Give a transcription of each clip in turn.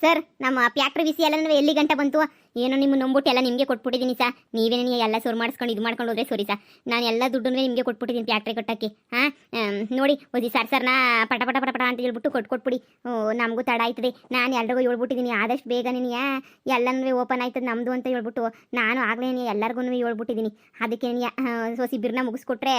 Sir ನಮ್ಮ factory ಬಿಸಿ ಎಲ್ಲ ಎಲ್ಲಿ ಗಂಟೆ ಬಂತು ಏನೋ ನಿಮ್ಮ ನಂಬಿಟ್ಟು ಎಲ್ಲ ನಿಮಗೆ ಕೊಟ್ಬಿಟ್ಟಿದ್ದೀನಿ ಸರ್. ನೀವೇ ನನಗೆ ಎಲ್ಲ ಸುರು ಮಾಡಿಸ್ಕೊಂಡು ಇದು ಮಾಡ್ಕೊಂಡು ಹೋದ್ರೆ ಸರಿ ಸರ್. ನಾನು ಎಲ್ಲ ದುಡ್ಡನ್ನೇ ನಿಮಗೆ ಕೊಟ್ಬಿಟ್ಟಿದ್ದೀನಿ ಫ್ಯಾಕ್ಟ್ರಿ ಕಟ್ಟಕ್ಕೆ. ಹಾಂ ನೋಡಿ ಓದಿ ಸರ್ನ ಪಟ ಪಟ ಪಟ ಪಟ ಅಂತ ಹೇಳ್ಬಿಟ್ಟು ಕೊಟ್ಬಿಡಿ. ನಮಗೂ ತಡ ಆಯ್ತದೆ. ನಾನು ಎಲ್ರಿಗೂ ಹೇಳ್ಬಿಟ್ಟಿದ್ದೀನಿ ಆದಷ್ಟು ಬೇಗ ನೀನು ಎಲ್ಲನೂ ಓಪನ್ ಆಯ್ತದೆ ನಮ್ಮದು ಅಂತ ಹೇಳ್ಬಿಟ್ಟು ನಾನು ಆಗಲೇ ಎಲ್ಲರಿಗೂ ಹೇಳ್ಬಿಟ್ಟಿದ್ದೀನಿ. ಅದಕ್ಕೆ ನೀನು ಸೊಸಿ ಬಿರ್ನ ಮುಗಿಸ್ಕೊಟ್ರೆ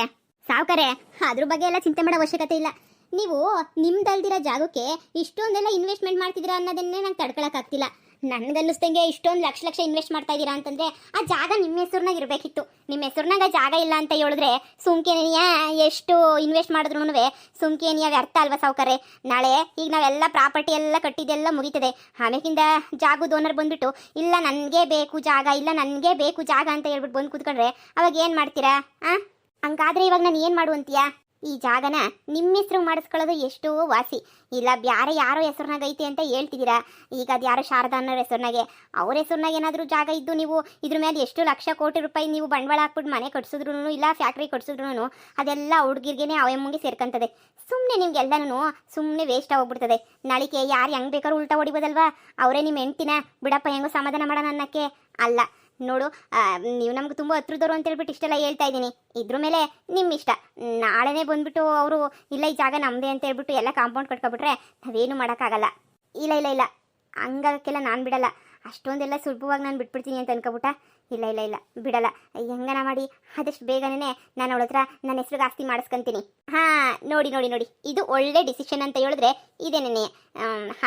ಸಾವುಕಾರೆ ಅದ್ರ ಬಗ್ಗೆ ಎಲ್ಲ ಚಿಂತೆ ಮಾಡೋ ಅವಶ್ಯಕತೆ ಇಲ್ಲ. ನೀವು ನಿಮ್ದಲ್ದಿರೋ ಜಾಗಕ್ಕೆ ಇಷ್ಟೊಂದೆಲ್ಲ ಇನ್ವೆಸ್ಟ್ಮೆಂಟ್ ಮಾಡ್ತಿದ್ದೀರಾ ಅನ್ನೋದನ್ನೇ ನಂಗೆ ತಡ್ಕೊಳಕ್ಕಾಗ್ತಿಲ್ಲ. ನನಗನ್ನಿಸ್ದಂಗೆ ಇಷ್ಟೊಂದು ಲಕ್ಷ ಲಕ್ಷ ಇನ್ವೆಸ್ಟ್ ಮಾಡ್ತಾ ಇದ್ದೀರಾ ಅಂತಂದರೆ ಆ ಜಾಗ ನಿಮ್ಮ ಹೆಸರಿನಾಗ ಇರಬೇಕಿತ್ತು. ನಿಮ್ಮ ಹೆಸರಿನಾಗ ಜಾಗ ಇಲ್ಲ ಅಂತ ಹೇಳಿದ್ರೆ ಸುಮ್ಕೇನಿಯ ಎಷ್ಟು ಇನ್ವೆಸ್ಟ್ ಮಾಡಿದ್ರು ಸುಮ್ಕೇನಿಯ ವ್ಯರ್ಥ ಅಲ್ವಾ ಸಾವುಕಾರೆ. ನಾಳೆ ಈಗ ನಾವೆಲ್ಲ ಪ್ರಾಪರ್ಟಿ ಎಲ್ಲ ಕಟ್ಟಿದ್ದೆಲ್ಲ ಮುಗೀತದೆ. ಆಮೇಕಿಂದ ಜಾಗದ ಓನರ್ ಬಂದುಬಿಟ್ಟು ಇಲ್ಲ ನನಗೆ ಬೇಕು ಜಾಗ, ಇಲ್ಲ ನನಗೆ ಬೇಕು ಜಾಗ ಅಂತ ಹೇಳ್ಬಿಟ್ಟು ಬಂದು ಕೂತ್ಕೊಂಡ್ರೆ ಅವಾಗ ಏನು ಮಾಡ್ತೀರಾ? ಹಂಗಾದ್ರೆ ಇವಾಗ ನಾನು ಏನು ಮಾಡುವಂತೀಯಾ? ಈ ಜಾಗನ ನಿಮ್ಮ ಹೆಸ್ರು ಮಾಡಿಸ್ಕೊಳ್ಳೋದು ಎಷ್ಟೋ ವಾಸಿ. ಇಲ್ಲ ಬ್ಯಾರೆ ಯಾರೋ ಹೆಸ್ರನಾಗ ಐತೆ ಅಂತ ಹೇಳ್ತಿದ್ದೀರಾ. ಈಗ ಅದು ಯಾರೋ ಶಾರದಾ ಅನ್ನೋರ ಹೆಸ್ರನಾಗೆ, ಅವ್ರ ಹೆಸ್ರನಾಗ ಏನಾದರೂ ಜಾಗ ಇದ್ದು ನೀವು ಇದ್ರ ಮೇಲೆ ಎಷ್ಟು ಲಕ್ಷ ಕೋಟಿ ರೂಪಾಯಿ ನೀವು ಬಂಡವಾಳ ಹಾಕ್ಬಿಟ್ಟು ಮನೆ ಕಟ್ಸಿದ್ರು ಇಲ್ಲ ಫ್ಯಾಕ್ಟ್ರಿ ಕಟ್ಸಿದ್ರು ಅದೆಲ್ಲ ಹುಡುಗಿರ್ಗೆ ಅವಯಮ್ಮಂಗೆ ಸೇರ್ಕೊಂತದೆ. ಸುಮ್ಮನೆ ನಿಮ್ಗೆಲ್ಲನೂ ಸುಮ್ಮನೆ ವೇಸ್ಟ್ ಆಗೋಗ್ಬಿಡ್ತದೆ. ನಾಳಿಕೆ ಯಾರು ಹೆಂಗೆ ಬೇಕಾದ್ರೂ ಉಲ್ಟಾ ಹೊಡಿಬೋದಲ್ವಾ? ಅವರೇ ನಿಮ್ಮ ಹೆಂಡ್ತಿನ ಬಿಡಪ್ಪ ಹೆಂಗೋ ಸಮಾಧಾನ ಮಾಡೋಣ ಅನ್ನೋಕ್ಕೆ ಅಲ್ಲ. ನೋಡು ನೀವು ನಮ್ಗೆ ತುಂಬ ಹತ್ರದವರು ಅಂತ ಹೇಳ್ಬಿಟ್ಟು ಇಷ್ಟೆಲ್ಲ ಹೇಳ್ತಾ ಇದ್ದೀನಿ. ಇದ್ರ ಮೇಲೆ ನಿಮ್ಮ ಇಷ್ಟ. ನಾಳೆನೇ ಬಂದ್ಬಿಟ್ಟು ಅವರು ಇಲ್ಲ ಈ ಜಾಗ ನಮ್ಮದೇ ಅಂತ ಹೇಳ್ಬಿಟ್ಟು ಎಲ್ಲ ಕಾಂಪೌಂಡ್ ಕಟ್ಕೊಬಿಟ್ರೆ ನಾವೇನು ಮಾಡೋಕ್ಕಾಗಲ್ಲ. ಇಲ್ಲ ಇಲ್ಲ ಇಲ್ಲ ಹಂಗಕ್ಕೆಲ್ಲ ನಾನು ಬಿಡಲ್ಲ. ಅಷ್ಟೊಂದೆಲ್ಲ ಸುಲಭವಾಗಿ ನಾನು ಬಿಟ್ಬಿಡ್ತೀನಿ ಅಂತ ಅನ್ಕೊಬಿಟ್ಟ. ಇಲ್ಲ ಇಲ್ಲ ಇಲ್ಲ ಬಿಡಲ್ಲ. ಹೆಂಗನ ಮಾಡಿ ಆದಷ್ಟು ಬೇಗನೆ ನಾನು ಅವಳ ಹತ್ರ ನನ್ನ ಹೆಸ್ರಿಗೆ ಆಸ್ತಿ ಮಾಡಿಸ್ಕೊಂತೀನಿ. ಹಾಂ ನೋಡಿ ನೋಡಿ ನೋಡಿ ಇದು ಒಳ್ಳೆ ಡಿಸಿಷನ್ ಅಂತ ಹೇಳಿದ್ರೆ ಇದೇನೇ.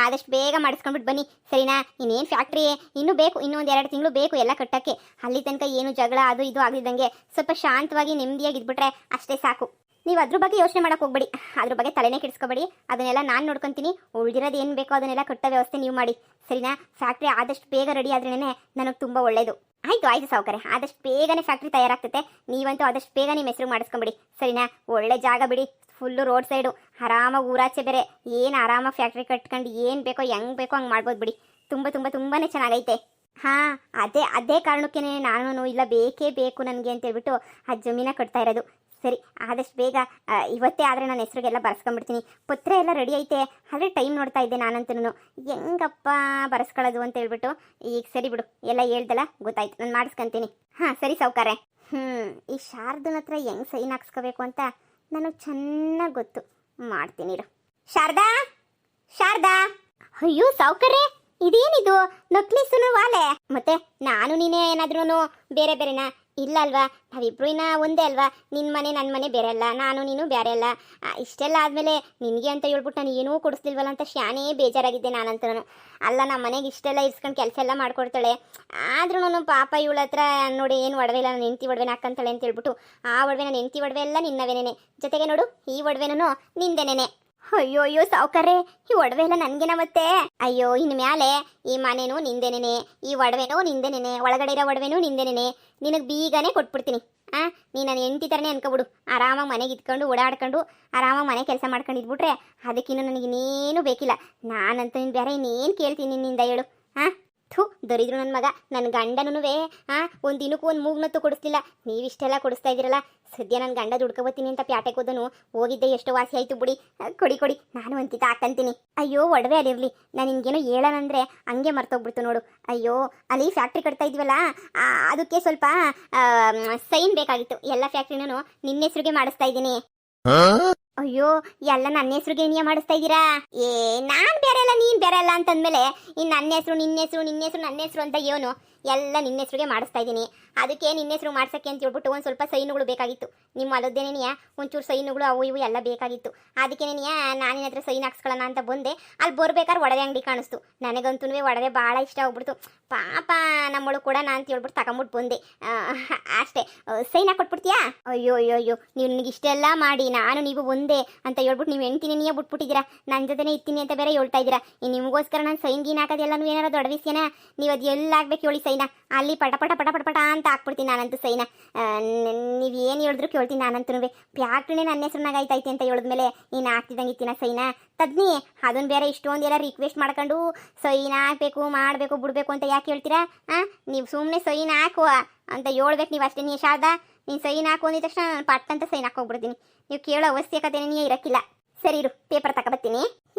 ಆದಷ್ಟು ಬೇಗ ಮಾಡಿಸ್ಕೊಂಡ್ಬಿಟ್ಟು ಬನ್ನಿ ಸರಿನಾ? ಇನ್ನೇನು ಫ್ಯಾಕ್ಟ್ರಿ ಇನ್ನೂ ಬೇಕು, ಇನ್ನೊಂದು 2 ತಿಂಗಳು ಬೇಕು ಎಲ್ಲ ಕಟ್ಟಕ್ಕೆ. ಅಲ್ಲಿ ತನಕ ಏನು ಜಗಳ ಅದು ಇದು ಆಗಲಿದ್ದಂಗೆ ಸ್ವಲ್ಪ ಶಾಂತವಾಗಿ ನೆಮ್ಮದಿಯಾಗಿ ಇದ್ಬಿಟ್ರೆ ಅಷ್ಟೇ ಸಾಕು. ನೀವು ಅದ್ರ ಬಗ್ಗೆ ಯೋಚನೆ ಮಾಡೋಕೆ ಹೋಗ್ಬೇಡಿ, ಅದ್ರ ಬಗ್ಗೆ ತಲೆನೇ ಕೆಡಿಸ್ಕೊಬೇಡಿ. ಅದನ್ನೆಲ್ಲ ನಾನು ನೋಡ್ಕೊತೀನಿ. ಉಳಿದಿರೋದು ಏನು ಬೇಕೋ ಅದನ್ನೆಲ್ಲ ಕಟ್ಟೋ ವ್ಯವಸ್ಥೆ ನೀವು ಮಾಡಿ ಸರಿನಾ? ಫ್ಯಾಕ್ಟ್ರಿ ಆದಷ್ಟು ಬೇಗ ರೆಡಿ ಆದ್ರೇ ನನಗೆ ತುಂಬ ಒಳ್ಳೆಯದು. ಆಯಿತು ಆಯಿತು ಸಾವುಕಾರೆ, ಆದಷ್ಟು ಬೇಗನೆ ಫ್ಯಾಕ್ಟ್ರಿ ತಯಾರಾಗ್ತೈತೆ. ನೀವಂತೂ ಆದಷ್ಟು ಬೇಗ ನಿಮ್ಮ ಹೆಸರು ಮಾಡಿಸ್ಕೊಂಬಿಡಿ ಸರಿನಾ? ಒಳ್ಳೆ ಜಾಗ ಬಿಡಿ, ಫುಲ್ಲು ರೋಡ್ ಸೈಡು, ಆರಾಮಾಗಿ ಊರಾಚೆ ಬೇರೆ, ಏನು ಆರಾಮಾಗಿ ಫ್ಯಾಕ್ಟ್ರಿ ಕಟ್ಕೊಂಡು ಏನು ಬೇಕೋ ಹೆಂಗೆ ಬೇಕೋ ಹಂಗೆ ಮಾಡ್ಬೋದು ಬಿಡಿ. ತುಂಬಾ ಚೆನ್ನಾಗೈತೆ. ಹಾಂ ಅದೇ ಕಾರಣಕ್ಕೆ ನಾನು ಇಲ್ಲ ಬೇಕೇ ಬೇಕು ನನಗೆ ಅಂತ ಹೇಳ್ಬಿಟ್ಟು ಆ ಜಮೀನ ಕಟ್ತಾ ಇರೋದು. ಸರಿ ಆದಷ್ಟು ಬೇಗ ಇವತ್ತೇ ಆದರೆ ನನ್ನ ಹೆಸ್ರಿಗೆಲ್ಲ ಬರ್ಸ್ಕೊಂಡ್ಬಿಡ್ತೀನಿ. ಪತ್ರ ಎಲ್ಲ ರೆಡಿ ಐತೆ, ಆದರೆ ಟೈಮ್ ನೋಡ್ತಾ ಇದ್ದೆ ನಾನಂತೂ ಹೆಂಗಪ್ಪ ಬರ್ಸ್ಕೊಳ್ಳೋದು ಅಂತ ಹೇಳ್ಬಿಟ್ಟು. ಈಗ ಸರಿ ಬಿಡು, ಎಲ್ಲ ಹೇಳ್ದಲ್ಲ ಗೊತ್ತಾಯ್ತು, ನಾನು ಮಾಡಿಸ್ಕೊಂತೀನಿ. ಹಾಂ ಸರಿ ಸಾವುಕಾರೆ. ಈ ಶಾರದನ ಹತ್ರ ಹೆಂಗೆ ಸೈನ್ ಹಾಕ್ಸ್ಕೋಬೇಕು ಅಂತ ನನಗೆ ಚೆನ್ನಾಗಿ ಗೊತ್ತು, ಮಾಡ್ತೀನಿ ಇರು. ಶಾರದಾ ಶಾರದಾ, ಅಯ್ಯೋ ಸಾವುಕಾರೆ ಇದೇನಿದು ನಕ್ಲಿಸುನು ವಾಲೆ? ಮತ್ತೆ ನಾನು ನೀನೇ ಏನಾದ್ರೂ ಬೇರೆ ಬೇರೆನಾ? ಇಲ್ಲ ಅಲ್ವಾ, ನಾವಿಬ್ರು ಒಂದೇ ಅಲ್ವಾ? ನಿನ್ನ ಮನೆ ನನ್ನ ಮನೆ ಬೇರೆ ಅಲ್ಲ, ನಾನು ನೀನು ಬೇರೆ ಅಲ್ಲ. ಇಷ್ಟೆಲ್ಲ ಆದಮೇಲೆ ನಿನಗೆ ಅಂತ ಹೇಳ್ಬಿಟ್ಟು ನಾನು ಏನೂ ಕೊಡಿಸ್ಲಿಲ್ವಲ್ಲ ಅಂತ ಶಾನೇ ಬೇಜಾರಾಗಿದ್ದೆ ನಾನಂತೂ. ಅಲ್ಲ ನಮ್ಮ ಮನೆಗೆ ಇಷ್ಟೆಲ್ಲ ಇಸ್ಕೊಂಡು ಕೆಲಸ ಎಲ್ಲ ಮಾಡ್ಕೊಡ್ತಾಳೆ, ಆದ್ರೂ ಪಾಪ ಇವಳ ಹತ್ರ ನೋಡಿ ಏನು ಒಡವೆ ಇಲ್ಲ, ನಾನು ಹೆಂಡ್ತಿ ಒಡವೆನ ಹಾಕಂತಾಳೆ ಅಂತ ಹೇಳ್ಬಿಟ್ಟು ಆ ಒಡವೆ ನಾನು ಹೆಂಡ್ತಿ ಒಡವೆ ಎಲ್ಲ ನಿನ್ನವೇನೇನೆ, ಜೊತೆಗೆ ನೋಡು ಈ ಒಡವೆನೂ ನಿಂದೇನೇನೆ. ಅಯ್ಯೋ ಅಯ್ಯೋ ಸಾವುಕಾರೆ, ಈ ಒಡವೆ ಎಲ್ಲ ನನಗೇನ ಮತ್ತೆ? ಅಯ್ಯೋ ಇನ್ನು ಮ್ಯಾಲೆ ಈ ಮನೇನೂ ನಿಂದೇನೇನೆ, ಈ ಒಡವೆನೂ ನಿಂದೇನೇನೆ, ಒಳಗಡೆ ಇರೋ ಒಡವೆನೂ ನಿಂದೇನೇನೆ. ನಿನಗೆ ಬೀಗನೇ ಕೊಟ್ಬಿಡ್ತೀನಿ. ನೀನು ನನ್ನ ಹೆಂಡ್ತಿ ಥರನೇ ಅನ್ಕೊಬಿಡು. ಆರಾಮಾಗಿ ಮನೆಗೆ ಇದ್ಕೊಂಡು ಓಡಾಡ್ಕೊಂಡು ಆರಾಮಾಗಿ ಮನೆ ಕೆಲಸ ಮಾಡ್ಕೊಂಡು ಇದ್ಬಿಟ್ರೆ ಅದಕ್ಕಿನ್ನೂ ನನಗಿನ್ನೇನು ಬೇಕಿಲ್ಲ. ನಾನಂತೂ ನೀನು ಬೇರೆ ಇನ್ನೇನು ಕೇಳ್ತೀನಿ ನಿನ್ನಿಂದ ಹೇಳು? ಥೂ ದರಿದ್ರು ನನ್ನ ಮಗ, ನನ್ನ ಗಂಡನೂ ಒಂದು ದಿನಕ್ಕೂ ಒಂದು ಮೂಗ್ನತ್ತು ಕೊಡಿಸ್ಲಿಲ್ಲ. ನೀವಿಷ್ಟೆಲ್ಲ ಕೊಡಿಸ್ತಾ ಇದ್ದೀರಲ್ಲ. ಸದ್ಯ ನನ್ನ ಗಂಡ ದುಡ್ಕೊಬತ್ತೀನಿ ಅಂತ ಪ್ಯಾಟೆಗೆ ಹೋದನು, ಹೋಗಿದ್ದೆ ಎಷ್ಟು ವಾಸಿ ಆಯಿತು ಬಿಡಿ. ಕೊಡಿ ನಾನು ಒಂತಿತ ಹಾಕಂತೀನಿ. ಅಯ್ಯೋ ಒಡವೆ ಅಲ್ಲಿರಲಿ, ನಾನು ನಿನ್ಗೇನೋ ಹೇಳೋಣಂದ್ರೆ ಹಂಗೆ ಮರ್ತೋಗ್ಬಿಡ್ತು ನೋಡು. ಅಯ್ಯೋ ಅಲ್ಲಿ ಫ್ಯಾಕ್ಟ್ರಿ ಕಟ್ತಾ ಇದ್ವಲ್ಲ, ಅದಕ್ಕೆ ಸ್ವಲ್ಪ ಸೈನ್ ಬೇಕಾಗಿತ್ತು. ಎಲ್ಲ ಫ್ಯಾಕ್ಟ್ರಿನೂ ನಿನ್ನ ಹೆಸ್ರಿಗೆ ಮಾಡಿಸ್ತಾ ಇದ್ದೀನಿ. ಅಯ್ಯೋ ಎಲ್ಲ ನನ್ನ ಹೆಸ್ರಿಗೆ ನೀಯ ಮಾಡಿಸ್ತಾ ಇದ್ದೀರಾ? ನಾನು ಬೇರೆ ಅಲ್ಲ ನೀನು ಬೇರೆ ಅಲ್ಲ ಅಂತಂದ್ಮೇಲೆ ಇನ್ನು ನನ್ನ ಹೆಸರು ನಿನ್ನ ಹೆಸರು ನಿನ್ನ ಹೆಸರು ನನ್ನ ಹೆಸರು ಅಂತ ಏನು ಎಲ್ಲ ನಿನ್ನ ಹೆಸ್ರಿಗೆ ಮಾಡಿಸ್ತಾ ಇದ್ದೀನಿ. ಅದಕ್ಕೆ ನಿನ್ನ ಹೆಸರು ಮಾಡ್ಸೋಕ್ಕೆ ಅಂತ ಹೇಳ್ಬಿಟ್ಟು ಒಂದು ಸ್ವಲ್ಪ ಸೈನುಗಳು ಬೇಕಾಗಿತ್ತು. ನಿಮ್ಮ ಅಲ್ಲದೇನೆಯ ಒಂಚೂರು ಸೈನುಗಳು ಅವು ಇವು ಎಲ್ಲ ಬೇಕಾಗಿತ್ತು. ಅದಕ್ಕೇನೆಯ ನಾನಿನ ಹತ್ರ ಸೈನ್ ಹಾಕ್ಸ್ಕೊಳ್ಳೋಣ ಅಂತ ಬಂದೆ. ಅಲ್ಲಿ ಬರ್ಬೇಕಾದ್ರೆ ಒಡವೆ ಅಂಗಡಿ ಕಾಣಿಸ್ತು. ನನಗಂತೂ ಒಡವೆ ಭಾಳ ಇಷ್ಟ ಆಗ್ಬಿಡ್ತು. ಪಾಪ ನಮ್ಮಳು ಕೂಡ ನಾನು ಅಂತ ಹೇಳ್ಬಿಟ್ಟು ತಗೊಂಬಿಟ್ಟು ಬಂದೆ ಅಷ್ಟೇ. ಸೈನ್ ಹಾಕೊಟ್ಬಿಡ್ತೀಯಾ? ಅಯ್ಯೋ ಅಯ್ಯೋ ಅಯ್ಯೋ, ನೀವು ನನಗೆ ಇಷ್ಟೆಲ್ಲ ಮಾಡಿ ನಾನು ನೀವು ಒಂದೇ ಅಂತ ಹೇಳ್ಬಿಟ್ಟು ನೀವು ಹೆಂಡ್ತಿನೇ ನೀಯೇ ಬಿಟ್ಬಿಟ್ಟಿದ್ದೀರಾ. ನನ್ನ ಜೊತೆನೇ ಇರ್ತೀನಿ ಅಂತ ಬೇರೆ ಹೇಳ್ತಾ ಇದ್ದೀರಾ. ನಿಮಗೋಸ್ಕರ ನಾನು ಸೈನ್ ಗೀನ್ ಹಾಕೋದೆಲ್ಲನೂ ಏನಾರ ದೊಡ್ಡ ವಿಷಯನ? ನೀವು ಅದು ಎಲ್ಲ ಆಗ್ಬೇಕು ಹೇಳಿ ಸೈನ? ಅಲ್ಲಿ ಪಟ ಪಟ ಪಟ ಪಟ ಪಟ ಅಂತ ಹಾಕ್ಬಿಡ್ತೀನಿ ನಾನಂತೂ ಸೈನ. ನೀವು ಏನು ಹೇಳಿದ್ರು ಕೇಳ್ತೀನಿ ನಾನಂತೂ. ಫ್ಯಾಕ್ಟ್ರಿನೇ ನನ್ನ ಹೆಸ್ರನ್ನಾಗ ಆಯ್ತೈತೆ ಅಂತ ಹೇಳಿದ್ಮೇಲೆ ನೀನು ಹಾಕ್ತಿದ್ದಂಗೆ ಇತ್ತೀನ ಸೈನ ತದ್ನಿ? ಅದನ್ನು ಬೇರೆ ಇಷ್ಟೊಂದೆಲ್ಲ ರಿಕ್ವೆಸ್ಟ್ ಮಾಡ್ಕೊಂಡು ಸೈನ್ ಹಾಕಬೇಕು ಮಾಡಬೇಕು ಬಿಡಬೇಕು ಅಂತ ಯಾಕೆ ಹೇಳ್ತೀರಾ? ನೀವು ಸುಮ್ಮನೆ ಸೈನ್ ಹಾಕುವ ಅಂತ ಹೇಳ್ಬೇಕು ನೀವು ಅಷ್ಟೇ. ನೀವು ಶಾರದಾ ನೀನು ಸೈನ್ ಹಾಕು ಅಂದಿದ ತಕ್ಷಣ ನಾನು ಪಟ್ ಅಂತ ಸೈನ್ ಹಾಕೋಗ್ಬಿಡ್ತೀನಿ. ನೀವು ಕೇಳೋ ಅವಶ್ಯಕತೆನೇ ಇರೋಕ್ಕಿಲ್ಲ. ಸರಿ ಇರು, ಪೇಪರ್ ತಗೊಬತ್ತೀನಿ.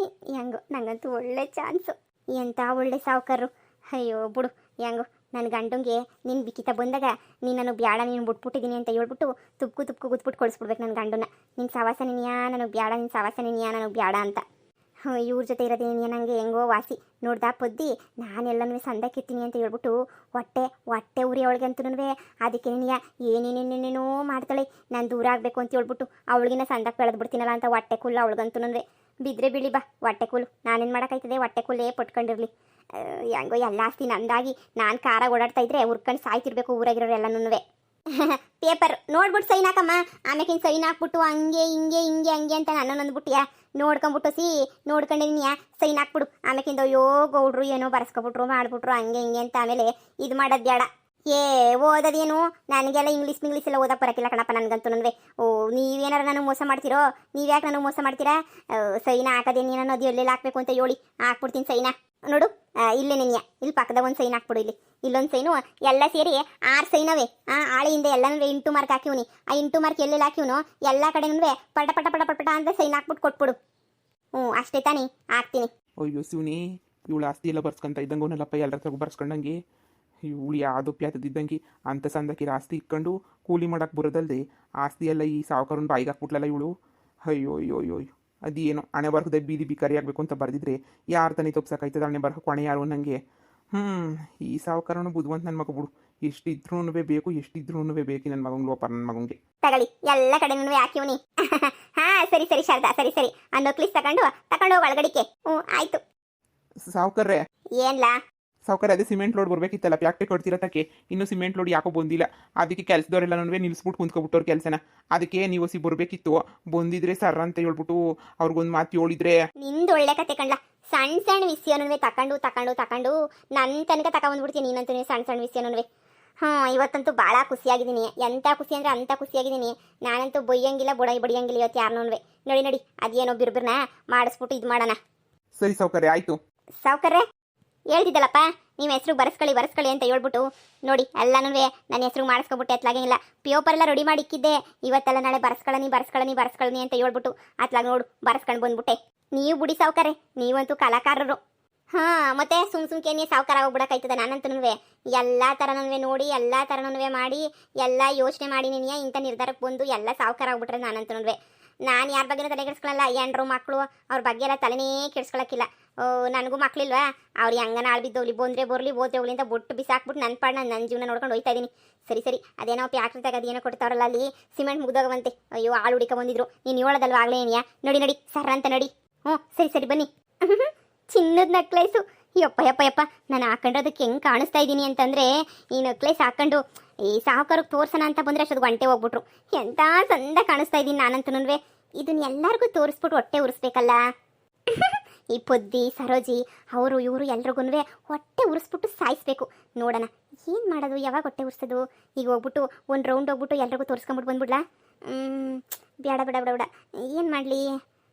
ಹೆಂಗೋ ನಂಗಂತೂ ಒಳ್ಳೆ ಚಾನ್ಸು. ಎಂಥ ಒಳ್ಳೆ ಸಾವುಕಾರರು. ಅಯ್ಯೋ ಬಿಡು ಹೆಂಗೋ ನನ್ನ ಗಂಡಂಗೆ ನಿನ್ನ ಬಿಕ್ಕಿತ ಬಂದಾಗ ನೀನು ನನಗೆ ಬ್ಯಾಡ ನೀನು ಬಿಟ್ಬಿಟ್ಟಿದ್ದೀನಿ ಅಂತ ಹೇಳ್ಬಿಟ್ಟು ತುಪ್ಕು ಗುದ್ಬಿಟ್ಟು ಕಳಿಸ್ಬಿಡ್ಬೇಕು ನನ್ನ ಗಂಡನ್ನ. ನಿನ್ನ ಸವಾಸ ನೀನಿಯಾ ನನಗೆ ಬ್ಯಾಡ, ನಿನ್ನ ಸವಾಸ ನೀನಿಯಾ ನನಗೆ ಬ್ಯಾಡ ಅಂತ. ಇವ್ರ ಜೊತೆ ಇರೋದೇನಿಯ ನನಗೆ ಹೆಂಗೋ ವಾಸಿ. ನೋಡ್ದಾ ಪೊದ್ದಿ ನಾನೆಲ್ಲನೂ ಸಂದಕ್ಕಿರ್ತೀನಿ ಅಂತ ಹೇಳ್ಬಿಟ್ಟು ಹೊಟ್ಟೆ ಉರಿ ಅವಳಿಗಂತೂ ಅದಕ್ಕೆ ನೀನಿಯ ಏನೇನೇನೇನೇನೋ ಮಾಡ್ತಾಳೆ. ನಾನು ದೂರ ಆಗಬೇಕು ಅಂತ ಹೇಳ್ಬಿಟ್ಟು ಅವಳಿಗಿನ ಸಂದಕ್ಕೆ ಬೆಳೆದ್ಬಿಡ್ತೀನಲ್ಲ ಅಂತ ಹೊಟ್ಟೆ ಕೂಲ್ ಅವಳಿಗಂತೂ ಬಿದ್ದರೆ ಬಿಳಿ ಬಾ ಹೊಟ್ಟೆ ಕೂಲು. ನಾನೇನು ಮಾಡೋಕ್ಕಾಯ್ತದೆ, ಹೊಟ್ಟೆ ಕೂಲೇ ಪಟ್ಕೊಂಡಿರಲಿ. ಹೆಂಗೋ ಎಲ್ಲ ಆಸ್ತಿ ನಂದಾಗಿ ನಾನು ಕಾರ ಓಡಾಡ್ತಾ ಇದ್ರೆ ಉರ್ಕೊಂಡು ಸಾಯ್ತಿರ್ಬೇಕು ಊರಾಗಿರೋರು ಎಲ್ಲನೂ. ಪೇಪರ್ ನೋಡ್ಬಿಟ್ಟು ಸೈನ್ ಹಾಕಮ್ಮ, ಆಮೇಕಿನ ಸೈನ್ ಹಾಕ್ಬಿಟ್ಟು ಹಂಗೆ ಹಿಂಗೆ ಅಂತ ನಾನು ಅಂದ್ಬಿಟ್ಟಿಯಾ ನೋಡ್ಕೊಂಬಿಟ್ಟು ನೋಡ್ಕೊಂಡಿನಿಯ ಸೈನ್ ಹಾಕ್ಬಿಡು. ಆಮೇಕಿಂದ ಅಯ್ಯೋ ಗೌಡ್ರು ಏನೋ ಬರ್ಸ್ಕೊಬಿಟ್ರು ಮಾಡ್ಬಿಟ್ರು ಹಂಗೆ ಅಂತ ಆಮೇಲೆ ಇದು ಮಾಡೋದು ಬೇಡ. ಓದೋದೇನು ನನಗೆಲ್ಲ ಇಂಗ್ಲೀಷ್ ಎಲ್ಲ ಓದಕ್ಕೆ ಬರೋಕ್ಕಿಲ್ಲ ಕಣಪ್ಪ ನನಗಂತೂ. ನೀವೇನಾರು ನನಗೆ ಮೋಸ ಮಾಡ್ತಿರೋ, ನೀವ್ಯಾಕೆ ನನಗೆ ಮೋಸ ಮಾಡ್ತೀರಾ? ಸೈನ ಹಾಕೋದೇನು ನಾನು ಅದು ಎಲ್ಲೆಲ್ಲ ಹಾಕ್ಬೇಕು ಅಂತ ಹೇಳಿ ಹಾಕ್ಬಿಡ್ತೀನಿ ಸೈನ. ನೋಡು ಇಲ್ಲೇ ನೆನೆಯ ಇಲ್ಲಿ ಪಕ್ಕದ ಒಂದು ಸೈನ್ ಹಾಕ್ಬಿಡು. ಇಲ್ಲೊಂದು ಸೈನು ಎಲ್ಲ ಸೇರಿ 6 ಸೈನವೇ. ಆಳೆಯಿಂದ ಎಲ್ಲನೂ 8 ಮಾರ್ಕ್ ಹಾಕಿವ್ನಿ. ಆ 8 ಮಾರ್ಕ್ ಎಲ್ಲೆಲ್ಲ ಹಾಕಿವ್ನು ಎಲ್ಲ ಕಡೆನೂ ಪಟ ಅಂತ ಸೈನ್ ಹಾಕ್ಬಿಟ್ಟು ಕೊಟ್ಬಿಡು. ಅಷ್ಟೇ ತಾನೇ ಹಾಕ್ತೀನಿ. ಅಯ್ಯೋ ಶಿವನಿ, ಇವಳು ಆಸ್ತಿ ಎಲ್ಲ ಬರ್ಸ್ಕೊಂತ ಇದ್ದಂಗೆ ಅವನಲ್ಲಪ್ಪ ಎಲ್ಲರ ತಗೋ ಬರ್ಸ್ಕೊಂಡಂಗೆ. ಇವಳು ಯಾವುದೋ ಪ್ಯಾತದಿದ್ದಂಗೆ ಅಂತ ಸಂದಕ್ಕಿರ ಆಸ್ತಿ ಇಕ್ಕೊಂಡು ಕೂಲಿ ಮಾಡಕ್ಕೆ ಬರೋದಲ್ದೆ ಆಸ್ತಿ ಎಲ್ಲ ಈ ಸಾವುಕಾರನ ಬಾಯಿಗೆ ಹಾಕ್ಬಿಟ್ಲಲ್ಲ ಇವಳು. ಅಯ್ಯೋ ಅದೇನೋ ಹಣೆ ಬರಹದ ಬೀದಿ ಬಿಕಾರಿ ಆಗಬೇಕು ಅಂತ ಬರೆದಿದ್ರೆ ಯಾರು ತಾನೇ ತಪ್ಸಕ್ಕಾಯ್ತದ? ಹಣೆ ಬರಹ ಕೊಣೆ ಯಾರು ನನಗೆ. ಈ ಸಾವುಕಾರನು ಬುದ್ಧಿವಂತ ನನ್ನ ಮಗ ಬಿಡು. ಎಷ್ಟಿದ್ರೂ ಬೇಕು, ಬೇಕು ನನ್ನ ಮಗಂಗೆ ಲೋಪ ನನ್ನ ಮಗಂಗೆ. ತಗೊಳ್ಳಿ ಎಲ್ಲ ಕಡೆನೂ ಹಾಕಿವ್ನಿ. ಹಾ ಸರಿ ಶಾರದಾ, ಸರಿ ಆ ನಕ್ಲಿಸ್ ತಗೊಂಡು ಹೋಗಿ ಒಳಗಡಿಕೆ. ಆಯ್ತು ಸಾವುಕಾರ್ರೆ. ಏನ್ಲಾ ಸಾವುಕಾರ, ಅದೇ ಸಿಮೆಂಟ್ ಲೋಡ್ ಬರ್ಬೇಕಿತ್ತಲ್ಲ, ಫ್ಯಾಕ್ಟ್ರಿ ಕೊಡ್ತಿರತ್ತಕ್ಕೆ ಇನ್ನೂ ಸಿಮೆಂಟ್ ಲೋಡ್ ಯಾಕೋ ಬಂದಿಲ್ಲ. ಅದಕ್ಕೆ ಕೆಲಸದವರೆಲ್ಲ ನಿಲ್ಲಿಸ್ಬಿಟ್ಟು ಕುಂತ್ಕೊಬಿಟ್ಟವ್ರು ಕೆಲಸನ. ಅದಕ್ಕೆ ನೀವು ಬರಬೇಕಿತ್ತು. ಬಂದಿದ್ರೆ ಸರ್ ಅಂತ ಹೇಳ್ಬಿಟ್ಟು ಅವ್ರಿಗೊಂದು ಮಾತು ಹೇಳಿದ್ರೆ. ನಿಂದು ಒಳ್ಳೆ ಕತೆ ಕಣ್ಲ. ಸಣ್ಣ ವಿಷಯನೂ ತಕೊಂಡು ನನ್ನ ತನಕ ತಗೊಂಡ್ಬಿಡ್ತೀನಿ ನೀನಂತೂ ಸಣ್ಣ ವಿಷಯನೂ. ಇವತ್ತಂತೂ ಭಾಳ ಖುಷಿಯಾಗಿದ್ದೀನಿ. ಎಂಥ ಖುಷಿ ಅಂದರೆ ಅಂಥ ಖುಷಿಯಾಗಿದ್ದೀನಿ. ನಾನಂತೂ ಬೈಯಂಗಿಲ್ಲ ಬಡಿಯಂಗಿಲ್ಲ ಇವತ್ತು ಯಾರನ್ನೂ. ನೋಡಿ ಅದೇನೋ ಬಿರ್ಬಿರ್ನ ಮಾಡಿಸ್ಬಿಟ್ಟು ಇದು ಮಾಡೋಣ. ಸರಿ ಸಾವುಕಾರೆ, ಆಯಿತು. ಸಾವುಕಾರ್ರೆ ಹೇಳ್ತಿದ್ದಲ್ಲಪ್ಪ, ನಿಮ್ಮ ಹೆಸ್ರು ಬರ್ಸ್ಕೊಳ್ಳಿ ಅಂತ ಹೇಳ್ಬಿಟ್ಟು ನೋಡಿ ಎಲ್ಲನೂ ನನ್ನ ಹೆಸ್ರು ಮಾಡಿಸ್ಕೊಬಿಟ್ಟೆ. ಅತ್ಲಾಗೇನಿಲ್ಲ, ಪೇಪರ್ ಎಲ್ಲ ರೆಡಿ ಮಾಡಿ ಇಕ್ಕಿದ್ದೆ. ಇವತ್ತೆಲ್ಲ ನಾಳೆ ಬರ್ಸ್ಕೊಳ್ಳಿ ಅಂತ ಹೇಳ್ಬಿಟ್ಟು ಅತ್ಲಾಗ ನೋಡು ಬರ್ಸ್ಕೊಂಡು ಬಂದ್ಬಿಟ್ಟೆ. ನೀವು ಬಿಡಿ ಸಾವುಕಾರೆ, ನೀವಂತೂ ಕಲಾಕಾರರು. ಮತ್ತೆ ಸುಮ್ಕೆ ಸಾವುಕಾರ ಹೋಗ್ಬಿಡಕ್ಕಾಯ್ತದ? ನಾನಂತೂ ಎಲ್ಲ ಥರನೂ ನೋಡಿ ಎಲ್ಲ ಥರನೂ ಮಾಡಿ ಎಲ್ಲ ಯೋಚನೆ ಮಾಡಿ ನೀನು ಇಂಥ ನಿರ್ಧಾರಕ್ಕೆ ಬಂದು ಎಲ್ಲ ಸಾವುಕಾರ ಆಗ್ಬಿಟ್ರೆ ನಾನಂತೂ. ನಾನು ಯಾರ ಬಗ್ಗೆ ತಲೆ ಕೆಡಿಸ್ಕೊಳ್ಳಲ್ಲ. ಎಂಡ್ರು ಮಕ್ಕಳು ಅವ್ರ ಬಗ್ಗೆ ಎಲ್ಲ ತಲೆನೇ ಕೆಡಿಸ್ಕೊಳಕ್ಕಿಲ್ಲ. ನನಗೂ ಮಕ್ಳಿಲ್ವಾ? ಅವ್ರು ಹೆಂಗನ ಆಳ್ಬಿದ್ದೋಗ್ಲಿ, ಬಂದರೆ ಬರಲಿ, ಓದ್ದೆ ಹೋಗ್ಲಿ ಅಂತ ಬೊಟ್ಟು ಬಿಸಾಕ್ಬಿಟ್ಟು ನನ್ನ ಪಾಡು ನನ್ನ ಜೀವನ ನೋಡ್ಕೊಂಡು ಹೋಗ್ತಾ ಇದ್ದೀನಿ. ಸರಿ ಅದೇನೋ ಫ್ಯಾಕ್ಟ್ರಿ ತಗ ಅದೇನೋ ಕೊಡ್ತಾವ್ರಲ್ಲ ಅಲ್ಲಿ ಸಿಮೆಂಟ್ ಮುಗ್ದೋಗವಂತೆ. ಅಯ್ಯೋ ಆಳು ಹುಡಿಕ ಬಂದಿದ್ರು. ನೀನು ಹೇಳೋದಲ್ವ ಆಗಲೇ ಏನಿಯಾ? ನೋಡಿ ಸರ್ ಅಂತ ನಡಿ. ಸರಿ ಬನ್ನಿ. ಚಿನ್ನದ ನೆಕ್ಲೇಸು. ಯಪ್ಪ ನಾನು ಹಾಕೊಂಡ್ರದಕ್ಕೆ ಹೆಂಗೆ ಕಾಣಿಸ್ತಾ ಇದ್ದೀನಿ ಅಂತಂದರೆ, ಈ ನೆಕ್ಲೇಸ್ ಹಾಕೊಂಡು ಈ ಸಾವುಕಾರಕ್ಕೆ ತೋರ್ಸೋಣ ಅಂತ ಬಂದರೆ ಅಷ್ಟೊಂದು ಗಂಟೆ ಹೋಗ್ಬಿಟ್ರು. ಎಂಥ ಚಂದ ಕಾಣಿಸ್ತಾ ಇದ್ದೀನಿ ನಾನಂತೂ. ಇದನ್ನ ಎಲ್ಲರಿಗೂ ತೋರಿಸ್ಬಿಟ್ಟು ಹೊಟ್ಟೆ ಉರಿಸ್ಬೇಕಲ್ಲ. ಈ ಪೊದ್ದಿ ಸರೋಜಿ ಅವರು ಇವರು ಎಲ್ರಿಗೂ ಹೊಟ್ಟೆ ಉರಿಸ್ಬಿಟ್ಟು ಸಾಯಿಸ್ಬೇಕು. ನೋಡೋಣ ಏನು ಮಾಡೋದು, ಯಾವಾಗ ಹೊಟ್ಟೆ ಉರಿಸೋದು? ಈಗ ಹೋಗ್ಬಿಟ್ಟು ಒಂದು ರೌಂಡ್ ಹೋಗ್ಬಿಟ್ಟು ಎಲ್ರಿಗೂ ತೋರಿಸ್ಕೊಂಬಿಟ್ಟು ಬಂದ್ಬಿಡ್ಲಾ? ಬೇಡ ಏನು ಮಾಡಲಿ?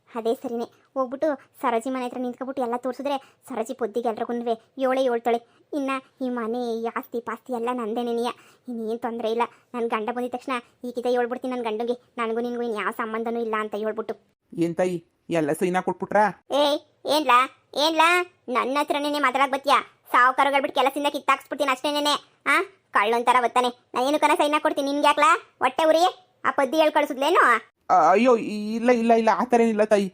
ಅದೇ ಸರಿನೇ, ಹೋಗ್ಬಿಟ್ಟು ಸರೋಜಿ ಮನೆ ಹತ್ರ ನಿಂತ್ಕೊಬಿಟ್ಟು ಎಲ್ಲ ತೋರಿಸಿದ್ರೆ ಸರೋಜಿ ಪೊದ್ದಿಗೆ ಎಲ್ರಿಗೂ ಹೇಳ್ತಾಳೆ, ಇನ್ನು ಈ ಮನೆ ಈ ಆಸ್ತಿ ಪಾಸ್ತಿ ಎಲ್ಲ ನಂದೇನೇನಿಯ, ಇನ್ನೇನು ತೊಂದರೆ ಇಲ್ಲ. ನನ್ನ ಗಂಡ ಬಂದಿದ ತಕ್ಷಣ ಈಗಿತ ಹೇಳ್ಬಿಡ್ತೀನಿ ನನ್ನ ಗಂಡಂಗೆ, ನನಗೂ ನಿನಗೂ ಇನ್ನು ಯಾವ ಸಂಬಂಧನೂ ಇಲ್ಲ ಅಂತ ಹೇಳ್ಬಿಟ್ಟು. ಏನು ತಾಯಿ ಎಲ್ಲ ಸೈನಾ ಕೊಟ್ಬಿಟ್ರಾ? ಏನ್ಲಾ ನನ್ನ ಹತ್ರನೇ ಮಾತಾಡಕ್ ಬತ್ತೀಯಾ? ಸಾವುಕಾರಗಳು ಬಿಟ್ಟು ಕೆಲಸದಿಂದ ಕಿತ್ತಾಕ್ಸ್ಬಿಡ್ತೀನಿ ಅಷ್ಟೇನೇನೆ. ಕಳ್ಳೊಂಥರ ಬತ್ತಾನೆ. ನಾನು ಏನು ಕನ ಸೈನಾ ಕೊಡ್ತೀನಿ, ನಿನ್ಗೆ ಯಾಕ್ಲಾ ಹೊಟ್ಟೆ ಉರಿ? ಆ ಪದ್ದಿ ಹೇಳಿ ಕಳಿಸಿದ್ಲೇನು? ಅಯ್ಯೋ ಇಲ್ಲ ಆ ಥರ ಏನಿಲ್ಲ ತಾಯಿ,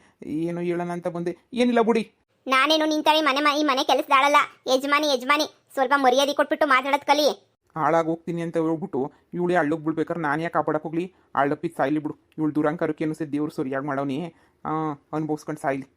ಏನೋ ಹೇಳೋಣ ಅಂತ ಬಂದೆ. ಏನಿಲ್ಲ ಬಿಡಿ. ನಾನೇನು ನಿಂತಾಳೆ ಈ ಮನೆ ಕೆಲಸದಾಳಲ್ಲ, ಯಜಮಾನಿ. ಸ್ವಲ್ಪ ಮರ್ಯಾದೆ ಕೊಟ್ಬಿಟ್ಟು ಮಾತಾಡೋದ್ ಕಲಿ. ಹಾಳಾಗಿ ಹೋಗ್ತೀನಿ ಅಂತ ಹೇಳ್ಬಿಟ್ಟು ಇವಳೇ ಹಳ್ಳಕ್ಕೆ ಬಿಡ್ಬೇಕಾರೆ ನಾನು ಯಾಕೆ ಕಾಪಾಡಕ್ಕೆ ಹೋಗ್ಲಿ? ಹಳ್ಳಪ್ಪಿದ್ದು ಸಾಯ್ಲಿ ಬಿಡು. ಇವಳು ದುರಂಕರಕ್ಕೆ ಅನಿಸ್ತದೆ, ದೇವ್ರು ಸರಿಯಾಗಿ ಮಾಡೋನಿ. ಅನುಭವಿಸ್ಕೊಂಡು ಸಾಯ್ಲಿ.